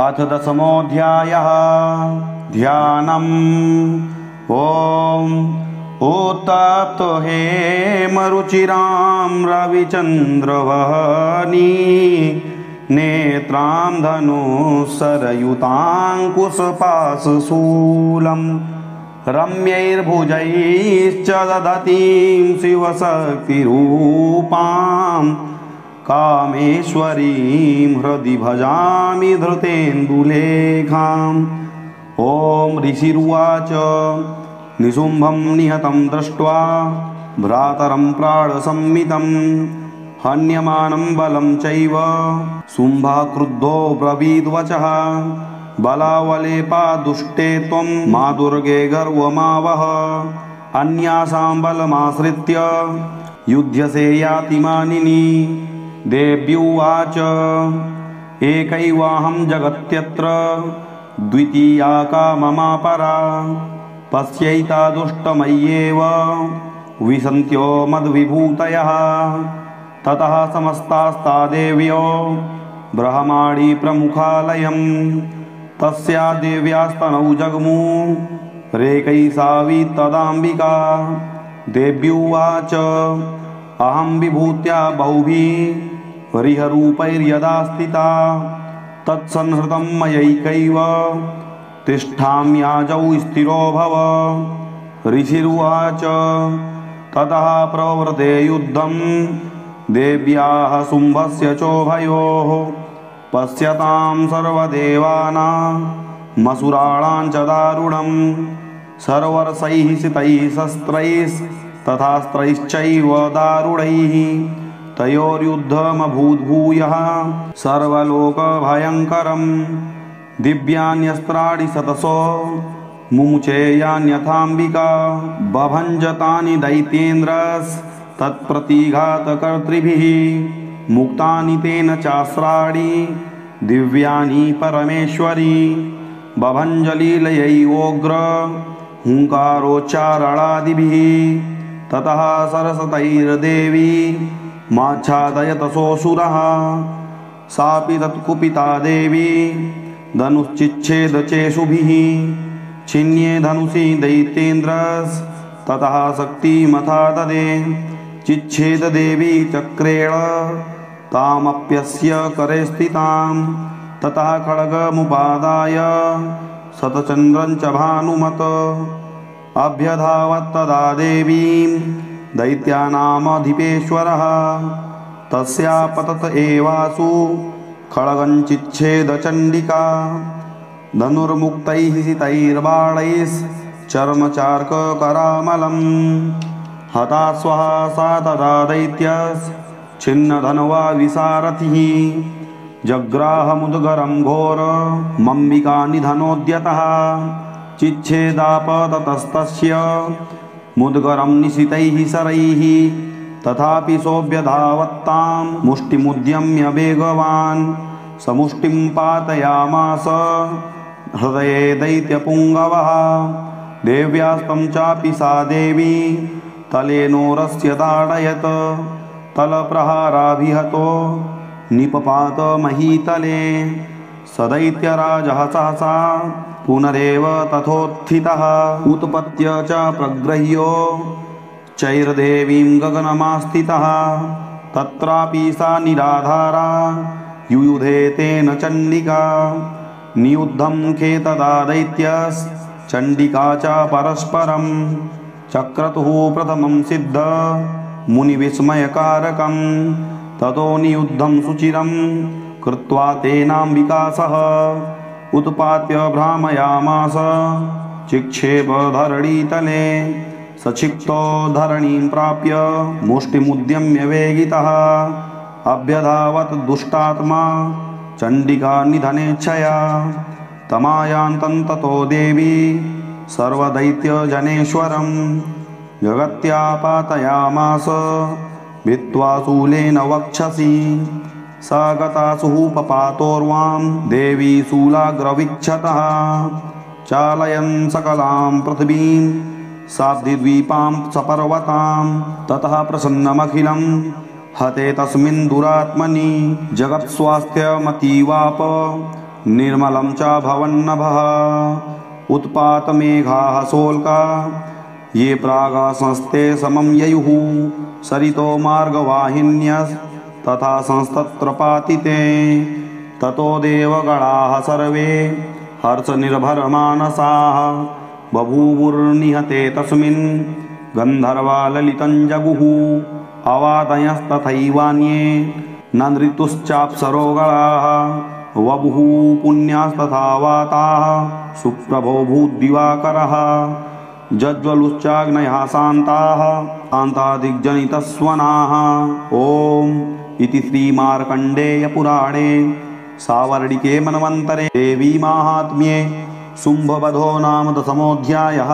अथ दशमोऽध्यायः ध्यानम्। ॐ उत्तप्तो हेमरुचिरां रविचन्द्रवहनी नेत्रां धनुसरयुताङ्कुशपाशशूलं रम्यैर्भुजैश्च दधतीं शिवशक्तिरूपां कामेश्वरीं हृदि भजामि धृतेन्दुलेखाम्। ॐ ऋषिरुवाच निशुम्भं निहतं दृष्ट्वा भ्रातरं प्राणसंमितं हन्यमानं बलं चैव शुम्भः क्रुद्धो ब्रवीद्वचः बलावलेपा दुष्टे त्वं मा दुर्गे गर्वमावह अन्यासां बलमाश्रित्य युध्यसे यातिमानिनी। देव्युवाच एकैवाहं जगत्यत्र द्वितीया का ममापरा पश्यैता दुष्टमय्येव विसन्त्यो मद्विभूतयः। ततः समस्तास्ता देव्यो ब्रह्माणि प्रमुखालयं तस्या देव्यास्तनौ जग्मु रेकैसावि तदाम्बिका। देव्युवाच अहं विभूत्या बहुभिः हरिहरूपैर्यदा स्थिता तत्संहृतं मयैकैव तिष्ठाम्याजौ स्थिरो भव। ऋषिरुवाच ततः प्रवृते युद्धं देव्याः शुम्भस्य चोभयोः पश्यतां सर्वदेवानामसुराणां च दारुणं सर्वर्षैः सितैः शस्त्रैस्तथास्त्रैश्चैव दारुणैः तयोर्युद्धमभूद्भूयः सर्वलोकभयङ्करं। दिव्यान्यस्त्राणि शतशो मुमुचे यान्यथाम्बिका बभञ्जतानि दैत्येन्द्रस्तत्प्रतिघातकर्तृभिः मुक्तानि तेन चास्त्राणि दिव्यानि परमेश्वरी। बभञ्जलीलयैवोग्र हुङ्कारोच्चारणादिभिः ततः सरसतैर्देवी माच्छादयतसोऽसुरः सापि तत्कुपिता देवी धनुश्चिच्छेदचेषुभिः छिन्ये धनुषि दैत्येन्द्रस्ततः शक्तिमथा ददे चिच्छेद देवी चक्रेण तामप्यस्य करे स्थितां ततः खड्गमुपादाय शतचन्द्रं च भानुमत अभ्यधावत्तदा देवीं दैत्यानामधिपेश्वरः तस्या पतत एवासु खड्गं चिच्छेदचण्डिका धनुर्मुक्तैः सितैर्बाणैश्चर्मचार्ककरामलं हता स्वः सा तदा दैत्यश्छिन्नधन्वा विसारथिः जग्राहमुद्गरं घोरमम्बिका निधनोद्यतः चिच्छेदापततस्तस्य मुद्गरं निशितैः शरैः तथापि सोऽभ्यधावत्तां मुष्टिमुद्यम्य वेगवान् समुष्टिं पातयामास हृदये दैत्यपुङ्गवः। देव्यास्तं चापि सा देवी तलेनोरस्य ताडयत् तलप्रहाराभिहतो निपपात महीतले स दैत्यराजः सहसा पुनरेव तथोत्थितः उत्पत्य च प्रगृह्यो चैर्देवीं गगनमास्थितः तत्रापि सा निराधारा युयुधे तेन चण्डिका नियुद्धं खेतदा दैत्यश्चण्डिका च परस्परं चक्रतुः प्रथमं सिद्ध मुनिविस्मयकारकं ततो नियुद्धं सुचिरं कृत्वा तेनाम्बिका सह उत्पात्य भ्रामयामास चिक्षेपधरणीतले सक्षिप्तो धरणीं प्राप्य मुष्टिमुद्यम्य वेगितः अभ्यधावत् दुष्टात्मा चण्डिका निधनेच्छया तमायान्तं ततो देवी सर्वदैत्यजनेश्वरं जगत्यापातयामास भित्त्वा शूलेन वक्षसि सा गतासुः पपातोर्वां देवी शूलाग्रवीक्षतः चालयन् सकलां पृथिवीं साब्धिद्वीपां सपर्वतां ततः प्रसन्नमखिलं हते तस्मिन् दुरात्मनि जगत्स्वास्थ्यमतीवाप निर्मलं च भवन्नभः उत्पातमेघाः शोल्का ये प्रागासंस्ते समं ययुः सरितो मार्गवाहिन्यस्तथा संस्तत्र पातिते ततो देवगणाः सर्वे हर्षनिर्भरमानसाः बभूवुर्निहते तस्मिन् गन्धर्वा ललितं जगुः अवादयस्तथैवान्ये न नृतुश्चाप्सरोगणाः वभुः पुण्यास्तथा वाताः सुप्रभो भूद्दिवाकरः जज्ज्वलुश्चाग्नयः शान्ताः शान्तादिग्जनितस्वनाः। ॐ इति श्रीमार्कण्डेयपुराणे सावर्णिके मन्वन्तरे देवी माहात्म्ये शुम्भवधो नाम 10मोऽध्यायः।